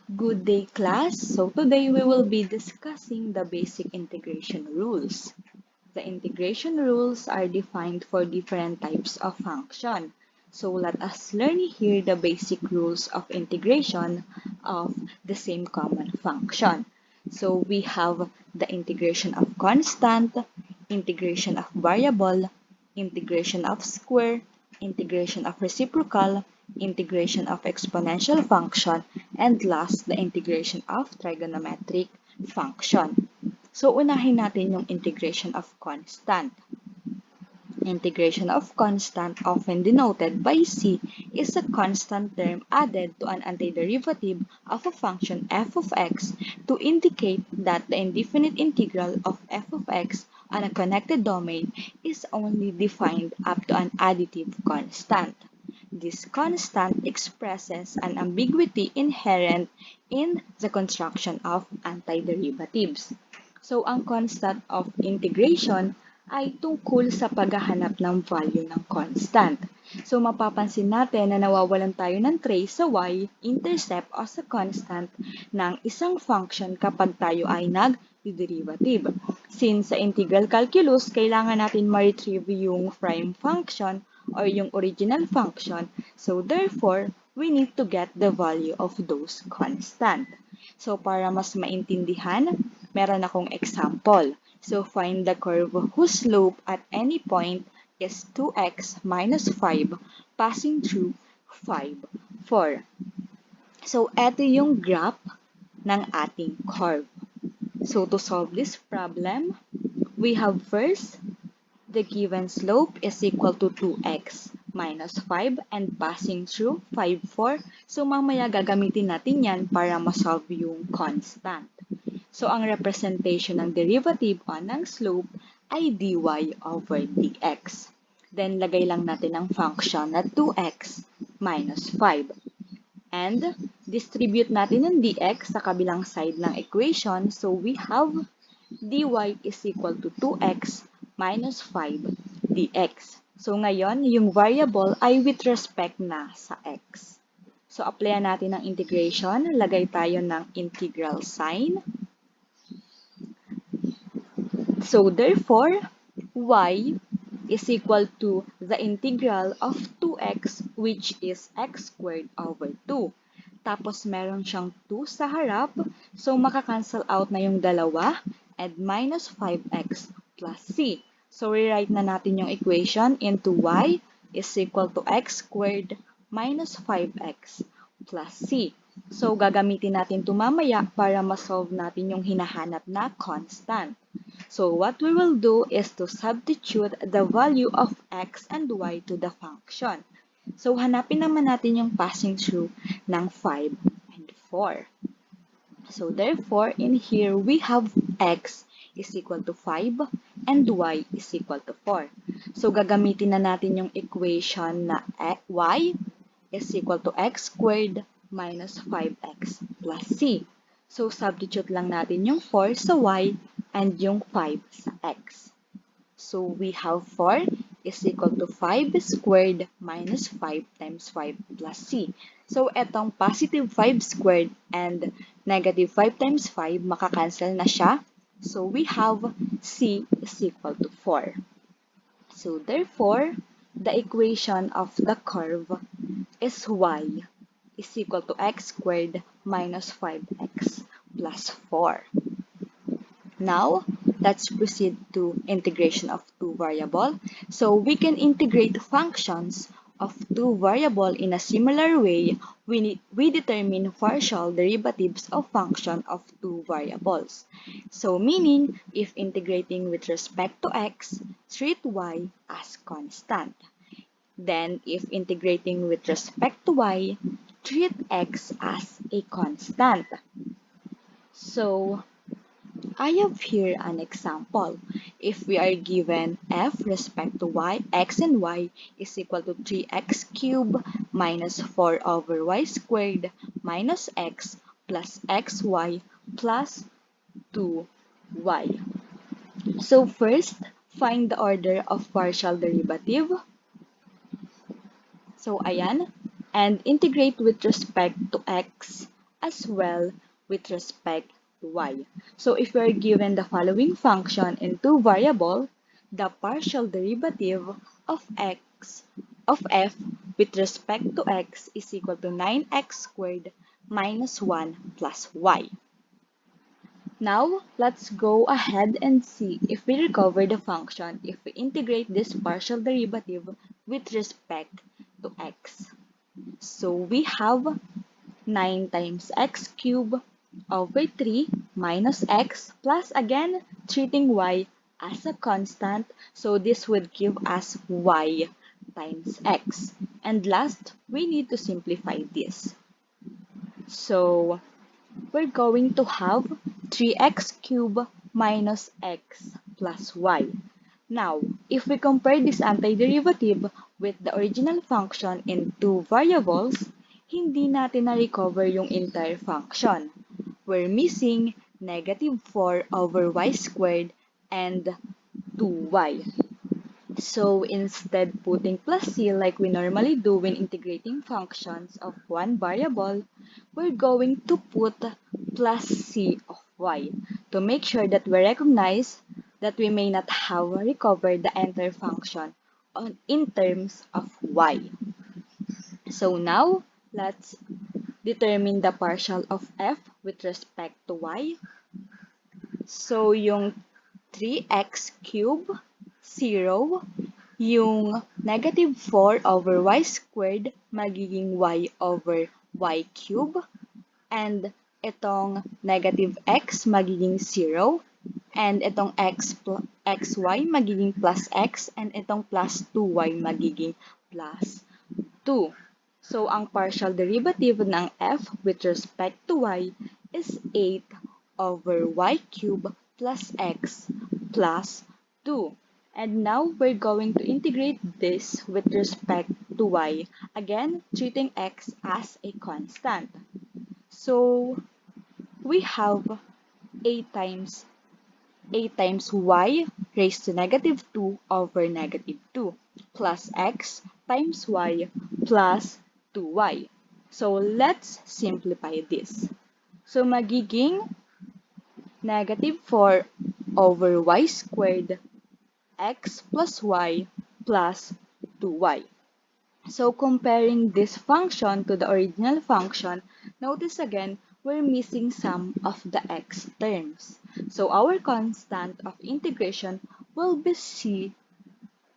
Good day, class. So today we will be discussing the basic integration rules. The integration rules are defined for different types of function. So let us learn here the basic rules of integration of the same common function. So we have the integration of constant, integration of variable, integration of square, integration of reciprocal, integration of exponential function, and last, the integration of trigonometric function. So, unahin natin yung integration of constant. Integration of constant, often denoted by C, is a constant term added to an antiderivative of a function f of x to indicate that the indefinite integral of f of x on a connected domain is only defined up to an additive constant. This constant expresses an ambiguity inherent in the construction of antiderivatives. So, ang constant of integration ay tungkol sa paghahanap ng value ng constant. So, mapapansin natin na nawawalan tayo ng trace sa y-intercept o sa constant ng isang function kapag tayo ay nag-derivative. Since sa integral calculus, kailangan natin ma-retrieve yung prime function or yung original function. So, therefore, we need to get the value of those constant. So, para mas maintindihan, meron akong example. So, find the curve whose slope at any point is 2x minus 5 passing through 5, 4. So, eto yung graph ng ating curve. So, to solve this problem, we have first, the given slope is equal to 2x minus 5 and passing through 5, 4. So, mamaya gagamitin natin yan para masolve yung constant. So, ang representation ng derivative ng slope ay dy over dx. Then, lagay lang natin ang function na 2x minus 5. And, distribute natin yung dx sa kabilang side ng equation. So, we have dy is equal to 2x minus 5 dx. So, ngayon, yung variable ay with respect na sa x. So, applyan natin ang integration. Lagay tayo ng integral sign. So, therefore, y is equal to the integral of 2x, which is x squared over 2. Tapos, meron siyang 2 sa harap. So, makakancel out na yung dalawa. And minus 5x plus c. So, rewrite na natin yung equation into y is equal to x squared minus 5x plus c. So, gagamitin natin ito mamaya para ma-solve natin yung hinahanap na constant. So, what we will do is to substitute the value of x and y to the function. So, hanapin naman natin yung passing through ng 5 and 4. So, therefore, in here, we have x is equal to 5 and y is equal to 4. So, gagamitin na natin yung equation na y is equal to x squared minus 5x plus c. So, substitute lang natin yung 4 sa y and yung 5 sa x. So, we have 4 is equal to 5 squared minus 5 times 5 plus c. So, etong positive 5 squared and negative 5 times 5, makakancel na siya. So, we have c is equal to 4. So, therefore, the equation of the curve is y is equal to x squared minus 5x plus 4. Now, let's proceed to integration of two variable. So, we can integrate functions of two variable in a similar way. We determine partial derivatives of function of two variables. So, meaning, if integrating with respect to x, treat y as constant. Then, if integrating with respect to y, treat x as a constant. So, I have here an example. If we are given f respect to y, x and y is equal to 3x cubed minus 4 over y squared minus x plus xy plus 2y. So first, find the order of partial derivative. So ayan, and integrate with respect to x as well with respect to y. So if we are given the following function in two variables, the partial derivative of f with respect to x is equal to 9x squared minus 1 plus y. Now, let's go ahead and see if we recover the function if we integrate this partial derivative with respect to x. So we have 9 times x cubed over 3 minus x plus again treating y as a constant. So this would give us y times x. And last, we need to simplify this. So we're going to have 3x cubed minus x plus y. Now, if we compare this antiderivative with the original function in two variables, hindi natin na-recover yung entire function. We're missing negative 4 over y squared and 2y. So instead putting plus c like we normally do when integrating functions of one variable, we're going to put plus c of y to make sure that we recognize that we may not have recovered the entire function in terms of y. So now, let's determine the partial of f with respect to y. So yung 3x cubed, 0, yung negative 4 over y squared, magiging y over y cubed, and itong negative x magiging 0, and itong xy magiging plus x, and itong plus 2y magiging plus 2. So, ang partial derivative ng f with respect to y is 8 over y cubed plus x plus 2. And now, we're going to integrate this with respect to y, again, treating x as a constant. So, we have 8 times y raised to negative 2 over negative 2 plus x times y plus 2y. So, let's simplify this. So, magiging negative 4 over y squared x plus y plus 2y. So, comparing this function to the original function, notice again, we're missing some of the x terms. So, our constant of integration will be c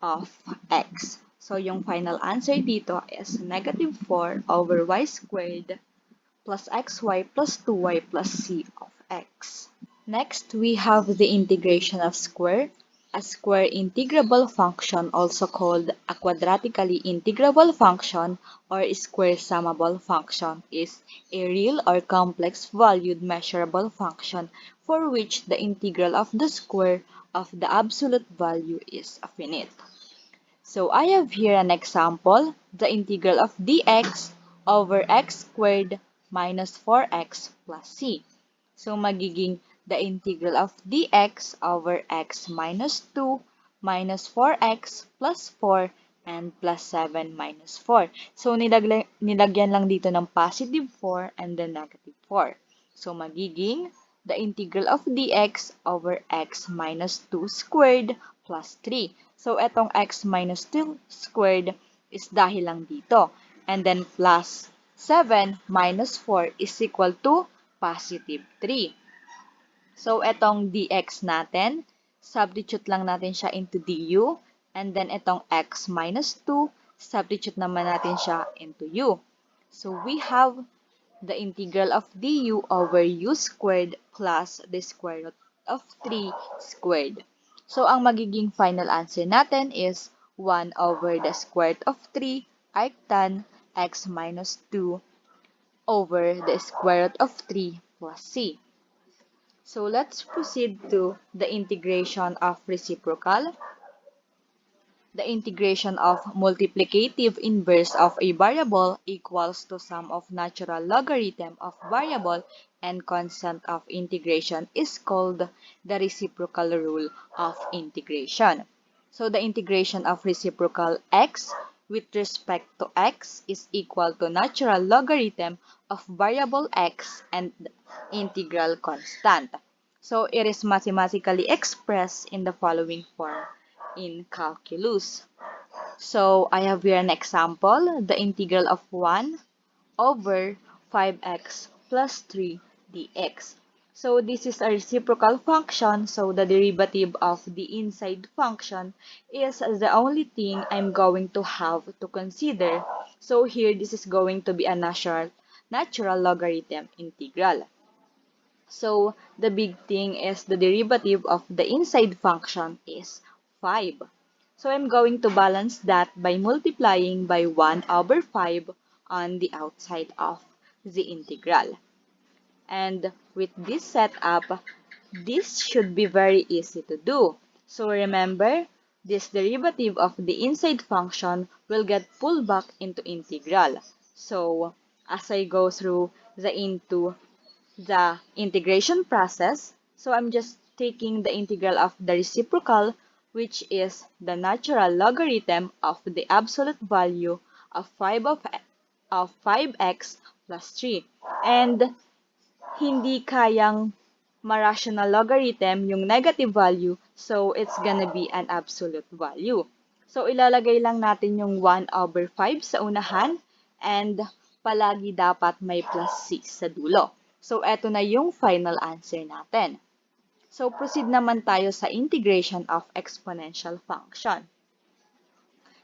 of x. So, yung final answer dito is negative 4 over y squared plus xy plus 2y plus c of x. Next, we have the integration of square. A square integrable function, also called a quadratically integrable function or square summable function, is a real or complex valued measurable function for which the integral of the square of the absolute value is finite. So I have here an example, the integral of dx over x squared minus 4x plus c. So magiging the integral of dx over x minus 2 minus 4x plus 4 and plus 7 minus 4. So nilagyan lang dito ng positive 4 and then negative 4. So magiging the integral of dx over x minus 2 squared plus 3. So, etong x minus 2 squared is dahil lang dito. And then, plus 7 minus 4 is equal to positive 3. So, etong dx natin, substitute lang natin siya into du. And then, etong x minus 2, substitute naman natin siya into u. So, we have the integral of du over u squared plus the square root of 3 squared. So, ang magiging final answer natin is 1 over the square root of 3 arctan x minus 2 over the square root of 3 plus c. So, let's proceed to the integration of reciprocal. The integration of multiplicative inverse of a variable equals to sum of natural logarithm of variable and constant of integration is called the reciprocal rule of integration. So the integration of reciprocal x with respect to x is equal to natural logarithm of variable x and integral constant. So it is mathematically expressed in the following form in calculus. So I have here an example, the integral of 1 over 5x plus 3 dx. So this is a reciprocal function, so the derivative of the inside function is the only thing I'm going to have to consider. So here this is going to be a natural logarithm integral. So the big thing is the derivative of the inside function is 5. So I'm going to balance that by multiplying by 1 over 5 on the outside of the integral. And with this setup, this should be very easy to do. So remember, this derivative of the inside function will get pulled back into integral. So as I go through the integration process, so I'm just taking the integral of the reciprocal, which is the natural logarithm of the absolute value of 5x plus 3. And hindi kayang ma-rational logarithm yung negative value, so it's gonna be an absolute value. So ilalagay lang natin yung 1 over 5 sa unahan, and palagi dapat may plus c sa dulo. So eto na yung final answer natin. So proceed naman tayo sa integration of exponential function.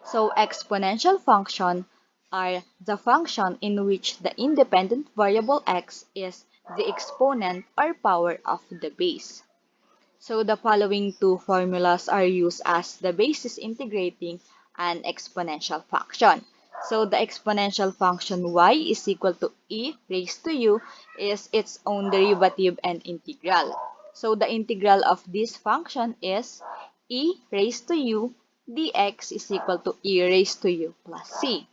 So exponential function are the function in which the independent variable x is the exponent or power of the base. So the following two formulas are used as the basis integrating an exponential function. So the exponential function y is equal to e raised to u is its own derivative and integral. So the integral of this function is e raised to u dx is equal to e raised to u plus c.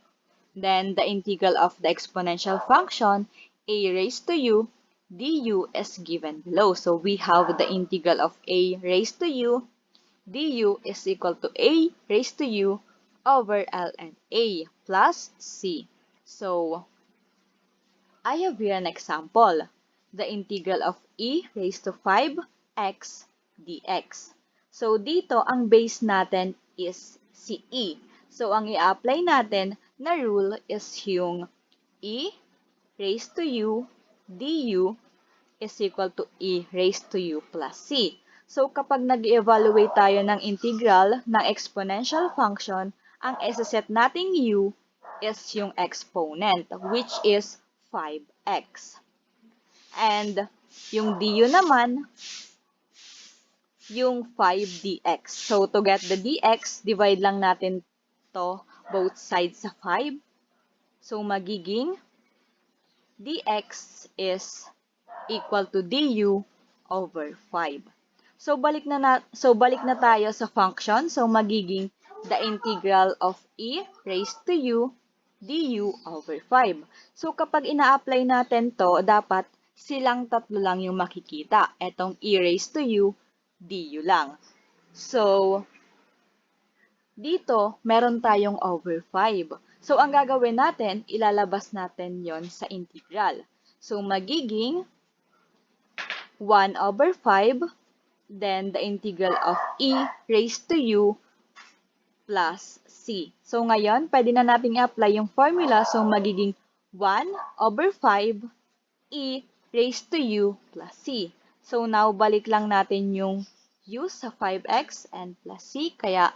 Then the integral of the exponential function a raised to u du is given below. So we have the integral of a raised to u du is equal to a raised to u over ln a plus c. So I have here an example, the integral of e raised to 5x dx. So dito, ang base natin is si e. So ang i-apply natin na rule is yung e raised to u du is equal to e raised to u plus c. So kapag nag-evaluate tayo ng integral ng exponential function, ang isa-set nating u is yung exponent, which is 5x. And yung du naman, yung 5 dx. So to get the dx, divide lang natin to both sides sa 5. So magiging dx is equal to du over 5. So balik na tayo sa function. So magiging the integral of e raised to u du over 5. So kapag ina-apply natin to, dapat silang tatlo lang yung makikita. Etong e raised to u du lang. So dito, meron tayong over 5. So ang gagawin natin, ilalabas natin yon sa integral. So magiging 1 over 5, then the integral of e raised to u plus c. So ngayon, pwede na natin i-apply yung formula. So magiging 1 over 5 e raised to u plus c. So now, balik lang natin yung u sa 5x and plus c. Kaya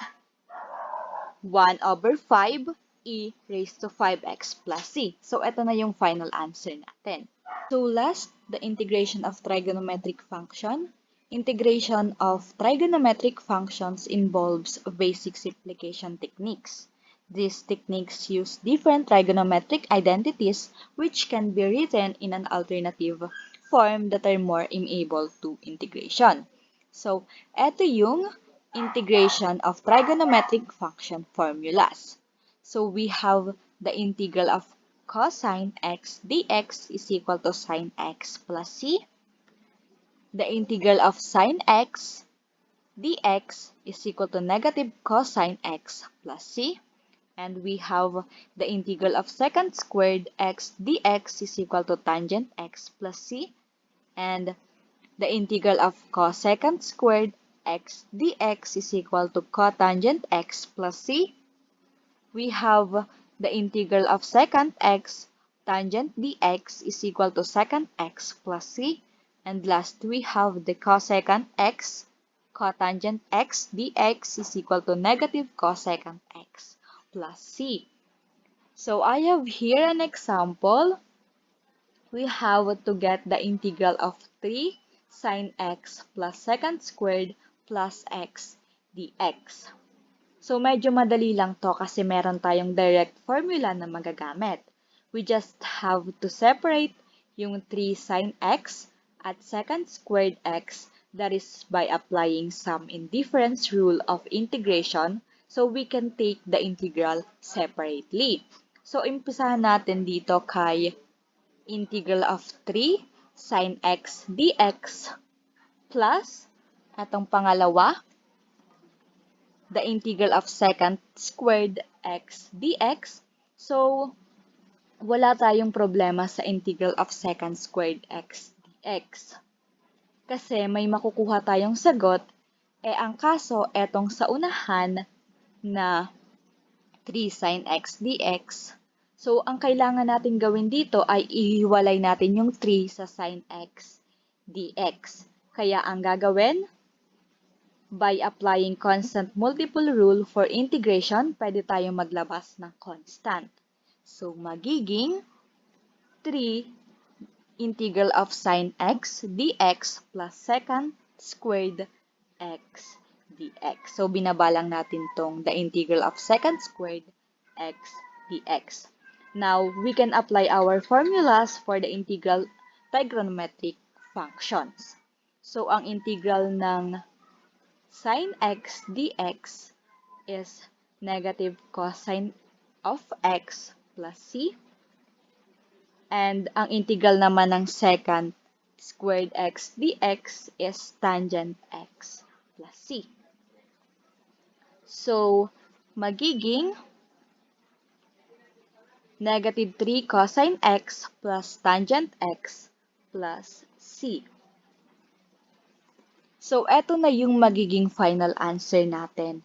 1 over 5 e raised to 5x plus c. So ito na yung final answer natin. So last, the integration of trigonometric function. Integration of trigonometric functions involves basic simplification techniques. These techniques use different trigonometric identities which can be written in an alternative form that are more amenable to integration. So, eto yung integration of trigonometric function formulas. So, we have the integral of cosine x dx is equal to sine x plus c. The integral of sine x dx is equal to negative cosine x plus c. And we have the integral of secant squared x dx is equal to tangent x plus c. And the integral of cosecant squared x dx is equal to cotangent x plus c. We have the integral of secant x tangent dx is equal to secant x plus c. And last, we have the cosecant x cotangent x dx is equal to negative cosecant x plus c. So I have here an example. We have to get the integral of 3 sine x plus secant squared plus x dx. So medyo madali lang to kasi meron tayong direct formula na magagamit. We just have to separate yung 3 sine x at secant squared x, that is by applying sum indifference rule of integration, so we can take the integral separately. So impisahan natin dito kay integral of 3 sine x dx plus atong pangalawa, the integral of secant squared x dx. So, wala tayong problema sa integral of secant squared x dx. Kasi may makukuha tayong sagot, ang kaso, etong sa unahan na 3 sine x dx. So, ang kailangan natin gawin dito ay ihiwalay natin yung 3 sa sine x dx. Kaya ang gagawin, by applying constant multiple rule for integration, pwede tayong maglabas ng constant. So, magiging 3 integral of sine x dx plus secant squared x dx. So, binabalang natin tong the integral of secant squared x dx. Now, we can apply our formulas for the integral trigonometric functions. So, ang integral ng sine x dx is negative cosine of x plus c. And ang integral naman ng secant squared x dx is tangent x plus c. So, magiging negative 3 cosine x plus tangent x plus c. So, eto na yung magiging final answer natin.